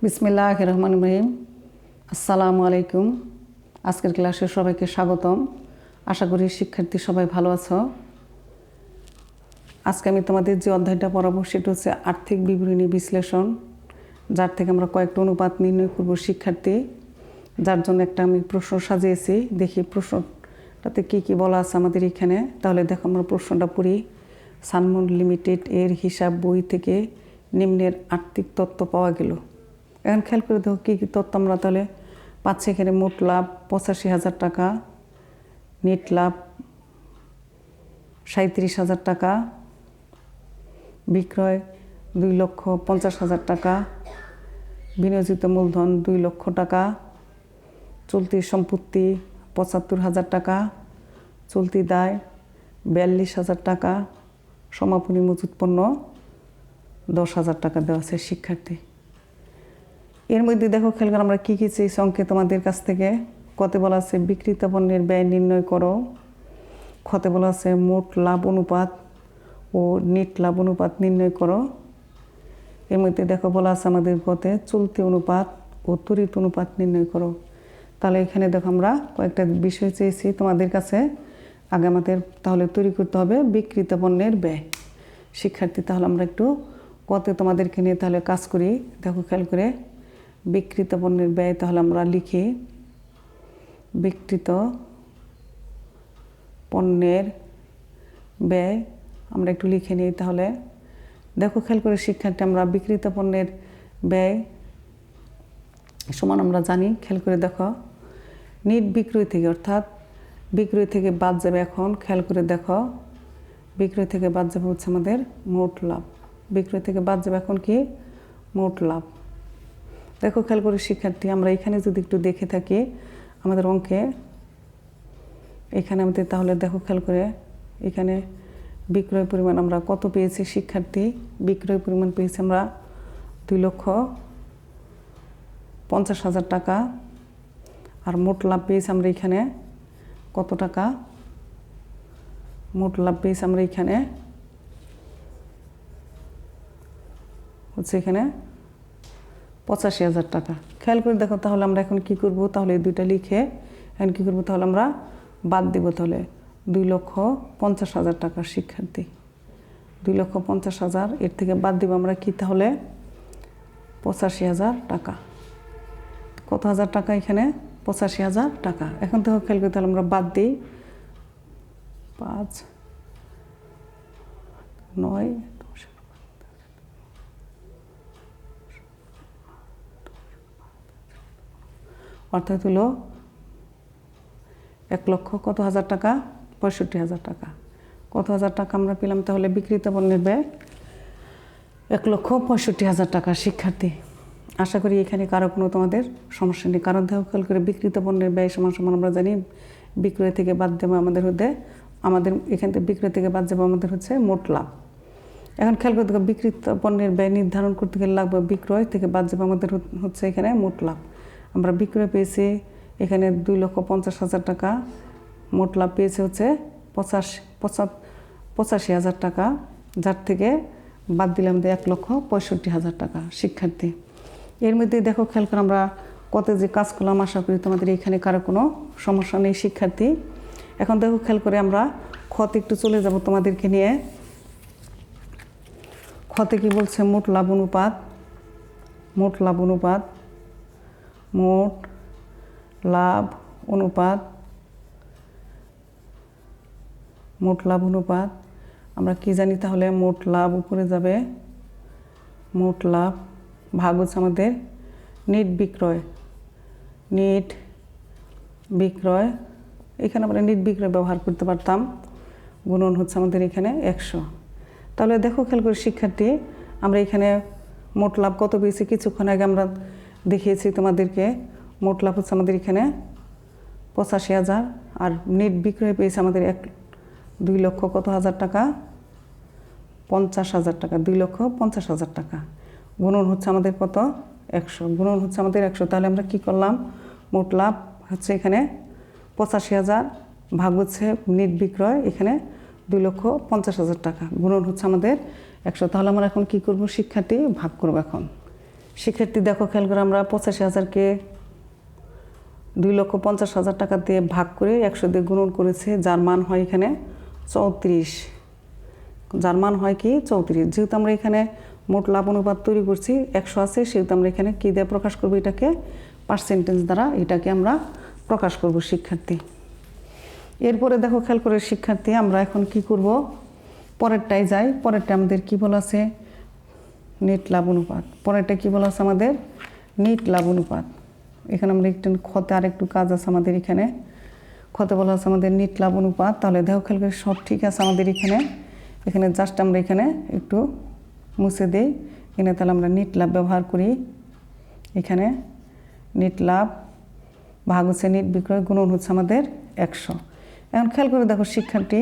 বিসমিল্লাহির রহমানির রহিম। আসসালামু আলাইকুম। আজকের ক্লাসে সবাইকে স্বাগতম। আশা করি শিক্ষার্থী সবাই ভালো আছো। আজকে আমি তোমাদের যে অধ্যায়টা পড়াবো সেটা হচ্ছে আর্থিক বিবরণী বিশ্লেষণ, যার থেকে আমরা কয়েকটা অনুপাত নির্ণয় করব শিক্ষার্থী। যার জন্য একটা আমি প্রশ্ন সাজিয়েছি, দেখি প্রশ্নটাতে কী কী বলা আছে আমাদের এখানে। তাহলে দেখো আমরা প্রশ্নটা পড়ি। সানমুন লিমিটেড এর হিসাব বই থেকে নিম্নের আর্থিক তথ্য পাওয়া গেল। এখন খেয়াল করে দেখো কী কী তথ্য আমরা তাহলে পাচ্ছি এখানে। মোট লাভ 85,000 টাকা, নেট লাভ 37,000 টাকা, বিক্রয় 2,50,000 টাকা, বিনিয়োজিত মূলধন 2 লক্ষ টাকা, চলতি সম্পত্তি 75,000 টাকা, চলতি দায় 42,000 টাকা, সমাপনী মজুত পণ্য 10,000 টাকা দেওয়া আছে শিক্ষার্থী। এর মধ্যে দেখো খেয়াল করে আমরা কী কী চেয়েছি অঙ্কে তোমাদের কাছ থেকে। কতে বলা আছে বিক্রিত পণ্যের ব্যয় নির্ণয় করো, খতে বলা আছে মোট লাভ অনুপাত ও নেট লাভ অনুপাত নির্ণয় করো। এর মধ্যে দেখো বলা আছে আমাদের গতে চলতি অনুপাত ও তড়িৎ অনুপাত নির্ণয় করো। তাহলে এখানে দেখো আমরা কয়েকটা বিষয় চেয়েছি তোমাদের কাছে। আগে আমাদের তাহলে তৈরি করতে হবে বিক্রিত পণ্যের ব্যয় শিক্ষার্থী। তাহলে আমরা একটু কতে তোমাদেরকে নিয়ে তাহলে কাজ করি। দেখো খেয়াল করে বিক্রিত পণ্যের ব্যয় তাহলে আমরা লিখি বিক্রিত পণ্যের ব্যয় আমরা একটু লিখে নিই। তাহলে দেখো খেয়াল করে শিক্ষার্থী আমরা বিক্রিত পণ্যের ব্যয় সমান আমরা জানি। খেয়াল করে দেখো নিট বিক্রয় থেকে, অর্থাৎ বিক্রয় থেকে বাদ যাবে। এখন খেয়াল করে দেখো বিক্রয় থেকে বাদ যাবে হচ্ছে আমাদের মোট লাভ। বিক্রয় থেকে বাদ যাবে এখন কি মোট লাভ। দেখো খেয়াল করে শিক্ষার্থী আমরা এখানে যদি একটু দেখে থাকি আমাদের অঙ্কে এখানে আমাদের, তাহলে দেখো খেয়াল করে এখানে বিক্রয় পরিমাণ আমরা কত পেয়েছি শিক্ষার্থী। বিক্রয় পরিমাণ পেয়েছি আমরা 2,50,000 টাকা। আর মোট লাভ পেয়েছি আমরা এখানে কত টাকা। মোট লাভ পেয়েছি আমরা এখানে হচ্ছে এখানে 85,000 টাকা। খেয়াল করে দেখো তাহলে আমরা এখন কি করব, তাহলে এই দুইটা লিখে এখন কী করবো, তাহলে আমরা বাদ দিব। তাহলে 2,50,000 টাকা শিক্ষার্থী। 2,50,000 এর থেকে বাদ দিব আমরা কি, তাহলে 85,000 টাকা। কত হাজার টাকা এখানে 85,000 টাকা। এখন দেখো খেয়াল করে তাহলে আমরা বাদ দিই 5, 9, 10, অর্থাৎ হলো 1,00,000 কত হাজার টাকা 65,000 টাকা। কত হাজার টাকা আমরা পেলাম তাহলে বিক্রিত পণ্যের ব্যয় 1,65,000 টাকা শিক্ষার্থী। আশা করি এখানে কারো কোনো তোমাদের সমস্যা নেই। কারণ দেখো খেয়াল করে বিক্রিত পণ্যের ব্যয় সমান সমান আমরা জানি বিক্রয় থেকে বাদ দেবো আমাদের এখান থেকে বিক্রয় থেকে বাদ যাবো আমাদের হচ্ছে মোট লাভ। এখন খেয়াল করে দেখো বিক্রিত পণ্যের ব্যয় নির্ধারণ করতে গেলে লাগবে বিক্রয় থেকে বাদ যাবো আমাদের হচ্ছে এখানে মোট লাভ। আমরা বিক্রয় পেয়েছি এখানে 2,50,000 টাকা, মোট লাভ পেয়েছে হচ্ছে 85,000 টাকা, যার থেকে বাদ দিলে আমাদের 1,65,000 টাকা শিক্ষার্থী। এর মধ্যে দেখো খেয়াল করে আমরা কত যে কাজ করলাম, আশা করি তোমাদের এখানে কারো কোনো সমস্যা নেই শিক্ষার্থী। এখন দেখো খেয়াল করে আমরা খতে একটু চলে যাব তোমাদেরকে নিয়ে। খতে কি বলছে মোট লাভ অনুপাত, মোট লাভ অনুপাত, মোট লাভ অনুপাত, মোট লাভ অনুপাত আমরা কি জানি, তাহলে মোট লাভ উপরে যাবে, মোট লাভ ভাগ হচ্ছে আমাদের নেট বিক্রয়, নেট বিক্রয়। এখানে আমরা নেট বিক্রয় ব্যবহার করতে পারতাম, গুণন হচ্ছে আমাদের এখানে 100। তাহলে দেখো খেয়াল করে শিক্ষার্থী আমরা এখানে মোট লাভ কত পেয়েছি কিছুক্ষণ আগে আমরা দেখিয়েছি তোমাদেরকে। মোট লাভ হচ্ছে আমাদের এখানে 85,000 আর নেট বিক্রয় পেয়েছে আমাদের 2,00,000 কত হাজার টাকা 50,000 টাকা। 2,50,000 টাকা গুণন হচ্ছে আমাদের কত 100, গুণন হচ্ছে আমাদের 100। তাহলে আমরা কি করলাম, মোট লাভ হচ্ছে এখানে 85,000 ভাগ হচ্ছে নেট বিক্রয় এখানে 2,50,000 টাকা, গুণন হচ্ছে আমাদের 100। তাহলে আমরা এখন কি করব শিক্ষার্থী, ভাগ করব। এখন শিক্ষার্থী দেখো খেয়াল করে আমরা 85,000-কে 2,50,000 টাকা দিয়ে ভাগ করে 100 দিয়ে গুণন করেছে, যার মান হয় এখানে 34, যার মান হয় কি 34। যেহেতু আমরা এখানে মোট লাভ অনুপাত তৈরি করছি 100 আছে, সেহেতু আমরা এখানে কী দিয়ে প্রকাশ করবো, এটাকে পার্সেন্টেজ দ্বারা এটাকে আমরা প্রকাশ করব শিক্ষার্থী। এরপরে দেখো খেয়াল করে শিক্ষার্থী আমরা এখন কি করব, পরেরটায় যাই। পরেরটা আমাদের কি বলা আছে, নেট লাভ অনুপাত। পরেরটা কি বলা আছে আমাদের, নেট লাভ অনুপাত। এখানে আমরা একটু ক্ষতে আরেকটু কাজ আছে আমাদের এখানে, ক্ষতে বলা আছে আমাদের নেট লাভ অনুপাত। তাহলে দেখো খেয়াল করে সব ঠিক আছে আমাদের এখানে, এখানে জাস্ট আমরা এখানে একটু মুছে দিই, এখানে তাহলে আমরা নেট লাভ ব্যবহার করি। এখানে নেট লাভ ভাগ হচ্ছে নেট বিক্রয় গুণন হচ্ছে আমাদের 100। এখন খেয়াল করে দেখো শিক্ষার্থী,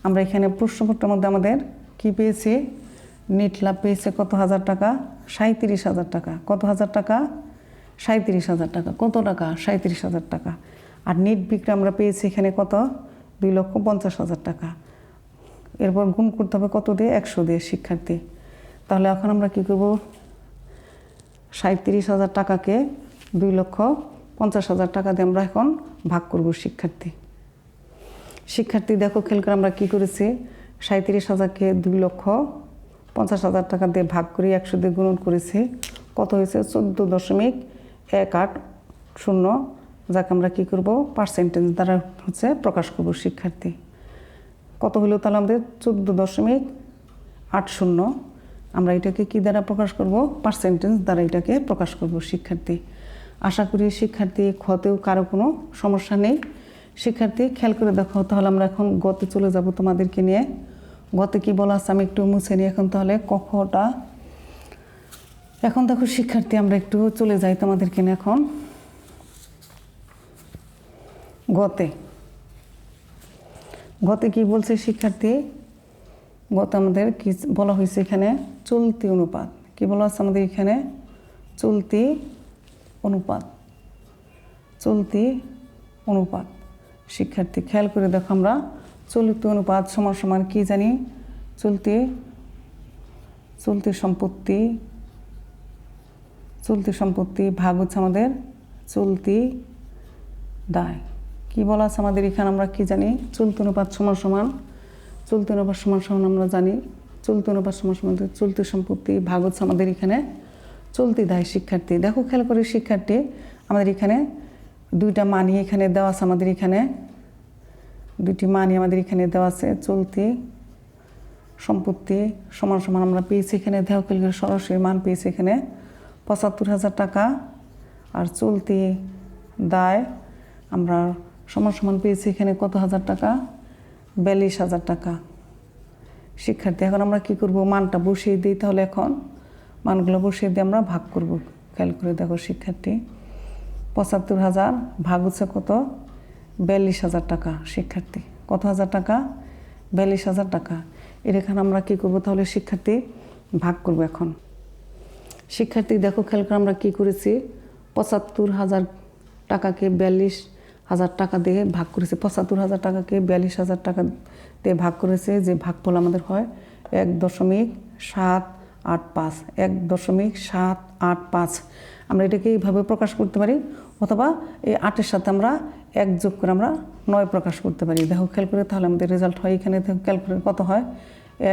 আমরা এখানে প্রশ্নপত্রের মধ্যে আমাদের কি পেয়েছি, নেট লাভ পেয়েছে কত হাজার টাকা, 37,000 টাকা। কত হাজার টাকা, 37,000 টাকা। কত টাকা, 37,000 টাকা। আর নেট বিক্রি আমরা পেয়েছি এখানে কত, 2,50,000 টাকা। এরপর গুণ করতে হবে কত দিয়ে, 100 দিয়ে শিক্ষার্থী। তাহলে এখন আমরা কি করব, 37,000 টাকাকে 2,50,000 টাকা দিয়ে আমরা এখন ভাগ করব শিক্ষার্থী। শিক্ষার্থী দেখো খেয়াল করে আমরা কি করেছি, 37,000-কে 2,50,000 টাকা দিয়ে ভাগ করে 100 দিয়ে গুণন করেছি, কত হয়েছে 14.180, যাকে আমরা কি করব পার্সেন্টেজ দ্বারা হচ্ছে প্রকাশ করব শিক্ষার্থী। কত হলো তাহলে আমাদের 14.80, আমরা এটাকে কি দ্বারা প্রকাশ করব, পার্সেন্টেজ দ্বারা এটাকে প্রকাশ করব শিক্ষার্থী। আশা করি শিক্ষার্থী ক্ষতেও কারো কোনো সমস্যা নেই। শিক্ষার্থী খেয়াল করে দেখো, তাহলে আমরা এখন গতে চলে যাব তোমাদেরকে নিয়ে। গতে কি বলা আছে আমি একটু মুছে নিই এখন, তাহলে কখটা। এখন দেখো শিক্ষার্থী আমরা একটু চলে যাই তোমাদেরকে নিয়ে এখন গতে। গতে কি বলছে শিক্ষার্থী, গতে আমাদের কি বলা হয়েছে এখানে, চলতি অনুপাত। কি বলা আছে আমাদের এখানে, চলতি অনুপাত। চলতি অনুপাত শিক্ষার্থী খেয়াল করে দেখো, আমরা চলতি অনুপাত সমান সমান কি জানি, চলতি সম্পত্তি। চলতি সম্পত্তি ভাগ হচ্ছে আমাদের চলতি দায়। কি বলা আছে আমাদের এখানে, আমরা কি জানি, চলতি অনুপাত সমান সমান, চলতি অনুপাত সমান সমান আমরা জানি, চলতি অনুপাত সমান সমান চলতি সম্পত্তি ভাগ হচ্ছে আমাদের এখানে চলতি দায় শিক্ষার্থী। দেখো খেয়াল করে শিক্ষার্থী, আমাদের এখানে দুইটা মানি এখানে দেওয়া আছে, আমাদের এখানে দুইটি মানি আমাদের এখানে দেওয়া আছে। চলতি সম্পত্তি সমান সমান আমরা পেয়েছি এখানে, দেখো খেয়াল করে সরাসরি মান পেয়েছি এখানে 75,000 টাকা। আর চলতি দায় আমরা সমান সমান পেয়েছি এখানে কত হাজার টাকা, 42,000 টাকা শিক্ষার্থী। এখন আমরা কি করব, মানটা বসিয়ে দিই। তাহলে এখন মানগুলো বসিয়ে দিয়ে আমরা ভাগ করব। খেয়াল করে দেখো শিক্ষার্থী, 75,000 ভাগ হচ্ছে কত, 42,000 টাকা শিক্ষার্থী। কত হাজার টাকা, 42,000 টাকা। এর এখানে আমরা কি করব, তাহলে শিক্ষার্থী ভাগ করব এখন। শিক্ষার্থী দেখো খেয়াল করে আমরা কি করেছি, 75,000 টাকাকে 42,000 টাকা দিয়ে ভাগ করেছি। 75,000 টাকাকে 42,000 টাকা দিয়ে ভাগ করেছে, যে ভাগফল আমাদের হয় 1.785। 1.785 আমরা এটাকে এইভাবে প্রকাশ করতে পারি, অথবা এই 8-এর সাথে আমরা 1 যোগ করে আমরা 9 প্রকাশ করতে পারি। দেখো খেয়াল করে, তাহলে আমাদের রেজাল্ট হয় এখানে খেয়াল করে কত হয়,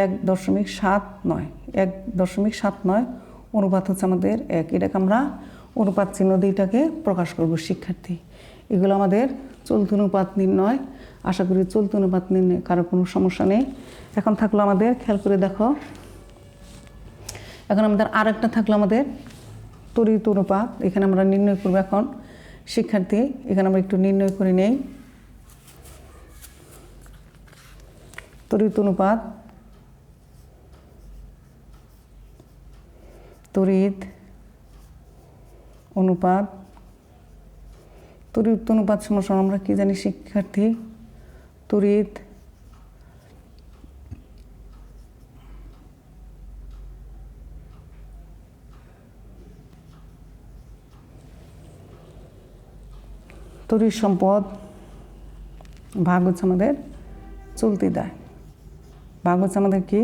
1.79। 1.79 অনুপাত হচ্ছে আমাদের 1। এটাকে আমরা অনুপাত চিহ্ন দিয়ে এটাকে প্রকাশ করব শিক্ষার্থী। এগুলো আমাদের চলতি অনুপাত নির্ণয়। আশা করি চলতি অনুপাত নির্ণয় কারো কোনো সমস্যা নেই। এখন থাকলো আমাদের, খেয়াল করে দেখো, এখন আমাদের আরেকটা থাকলো আমাদের তড়িৎ অনুপাত। এখানে আমরা নির্ণয় করবো এখন শিক্ষার্থী। এখানে আমরা একটু নির্ণয় করে নেই। তড়িৎ অনুপাত, তড়িৎ অনুপাত, তড়িৎ অনুপাত সমান সমান আমরা কি জানি শিক্ষার্থী, তড়িৎ তড়িৎ সম্পদ ভাগ হচ্ছে আমাদের চলতি দায়। ভাগ হচ্ছে আমাদের কি,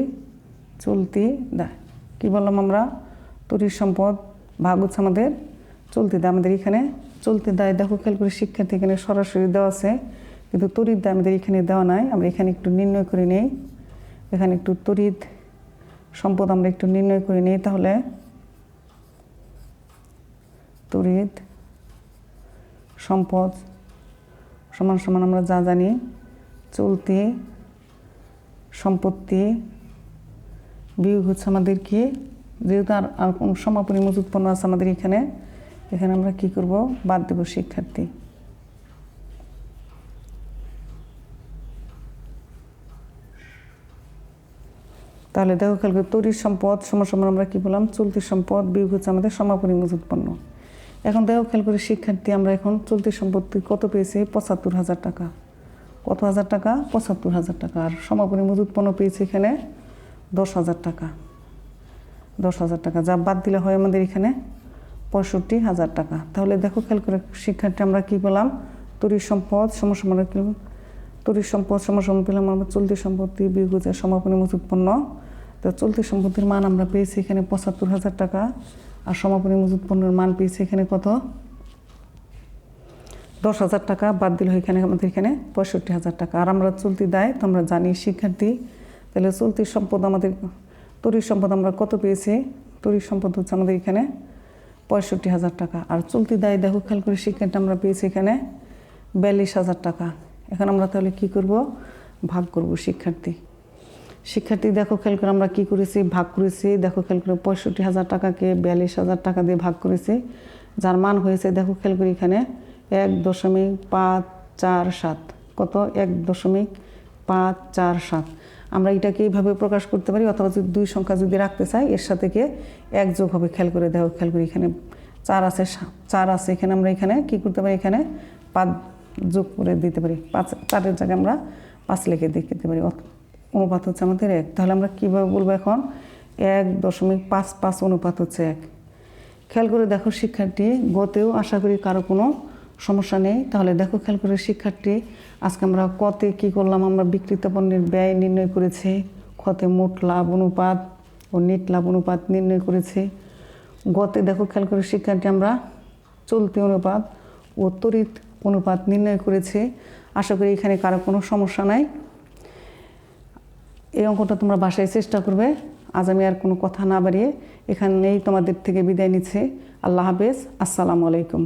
চলতি দায়। কি বললাম আমরা, তড়িৎ সম্পদ ভাগ হচ্ছে আমাদের চলতি দায়। আমাদের এখানে চলতি দায় দেখো খেয়াল করে শিক্ষার্থী এখানে সরাসরি দেওয়া আছে, কিন্তু তড়িৎ দায় আমাদের এখানে দেওয়া নাই। আমরা এখানে একটু নির্ণয় করে নেই, এখানে একটু তড়িৎ সম্পদ আমরা একটু নির্ণয় করে নিই। তাহলে তড়িৎ সম্পদ সমান সমান আমরা যা জানি চলতি সম্পত্তি বিয়োগ হচ্ছে আমাদের কি, যেহেতু আর কোন সমাপনী মজুত পণ্য আছে আমাদের এখানে, এখানে আমরা কি করব, বাদ দেব শিক্ষার্থী। তাহলে দেখো খেয়াল করে তড়িৎ সম্পদ সমান সমান আমরা কি বললাম, চলতি সম্পদ বিয়োগ হচ্ছে আমাদের সমাপনী মজুত পণ্য। এখন দেখো খেয়াল করে শিক্ষার্থী আমরা এখন চলতি সম্পত্তি কত পেয়েছি, ৭৫,০০০ টাকা। কত হাজার টাকা, ৭৫,০০০ টাকা। আর সমাপনী মজুত পণ্য পেয়েছি এখানে ১০,০০০ টাকা। ১০,০০০ টাকা যা বাদ দিলে হয় আমাদের এখানে ৬৫,০০০ টাকা। তাহলে দেখো খেয়াল করে শিক্ষার্থী আমরা কি পেলাম, তড়িৎ সম্পদ সমান সমান তড়িৎ সম্পদ সমান সমান পেলাম আমরা চলতি সম্পত্তি বিয়োগ হচ্ছে সমাপনী মজুত পণ্য। তো চলতি সম্পত্তির মান আমরা পেয়েছি এখানে ৭৫,০০০ টাকা, আর সমাপনী মজুত পণ্যের মান পেয়েছি এখানে কত, ১০,০০০ টাকা। বাদ দিল এখানে আমাদের এখানে ৬৫,০০০ টাকা। আর আমরা চলতি দায় তো আমরা জানি শিক্ষার্থী, তাহলে চলতি সম্পদ আমাদের তড়িৎ সম্পদ আমরা কত পেয়েছি, তড়িৎ সম্পদ হচ্ছে আমাদের এখানে ৬৫,০০০ টাকা। আর চলতি দায় দেখো খেয়াল করে শিক্ষার্থী আমরা পেয়েছি এখানে ৪২,০০০ টাকা। এখন আমরা তাহলে কি করব, ভাগ করব শিক্ষার্থী। শিক্ষার্থী দেখো খেয়াল করে আমরা কি করেছি, ভাগ করেছি। দেখো খেয়াল করে ৬৫,০০০ টাকাকে ৪২,০০০ টাকা দিয়ে ভাগ করেছি, যার মান হয়েছে দেখো খেয়াল করে এখানে ১.৫৪৭। কত, ১.৫৪৭। আমরা এটাকে এইভাবে প্রকাশ করতে পারি, অথবা যদি দুই সংখ্যা যদি রাখতে চাই এর সাথে এক যোগ হবে। খেয়াল করে দেখো খেয়াল করে এখানে ৪ আছে, ৪ আছে, এখানে আমরা এখানে কি করতে পারি, এখানে ৫ যোগ করে দিতে পারি। ৪-এর জায়গায় আমরা ৫ লিখে দিতে পারি। অনুপাত হচ্ছে আমাদের ১। তাহলে আমরা কীভাবে বলবো এখন, ১.৫৫ অনুপাত হচ্ছে ১। খেয়াল করে দেখো শিক্ষার্থী, গতেও আশা করি কারো কোনো সমস্যা নেই। তাহলে দেখো খেয়াল করে শিক্ষার্থী, আজকে আমরা কতে কি করলাম, আমরা বিক্রিত পণ্যের ব্যয় নির্ণয় করেছি, ক্ষতে মোট লাভ অনুপাত ও নেট লাভ অনুপাত নির্ণয় করেছি। গতে দেখো খেয়াল করে শিক্ষার্থী আমরা চলতি অনুপাত ও তড়িৎ অনুপাত নির্ণয় করেছি। আশা করি এখানে কারো কোনো সমস্যা নাই। এই অঙ্কটা তোমরা বাসায় চেষ্টা করবে। আজ আমি আর কোনো কথা না বাড়িয়ে এখানেই তোমাদের থেকে বিদায় নিচ্ছি। আল্লাহ হাফেজ, আসসালামু আলাইকুম।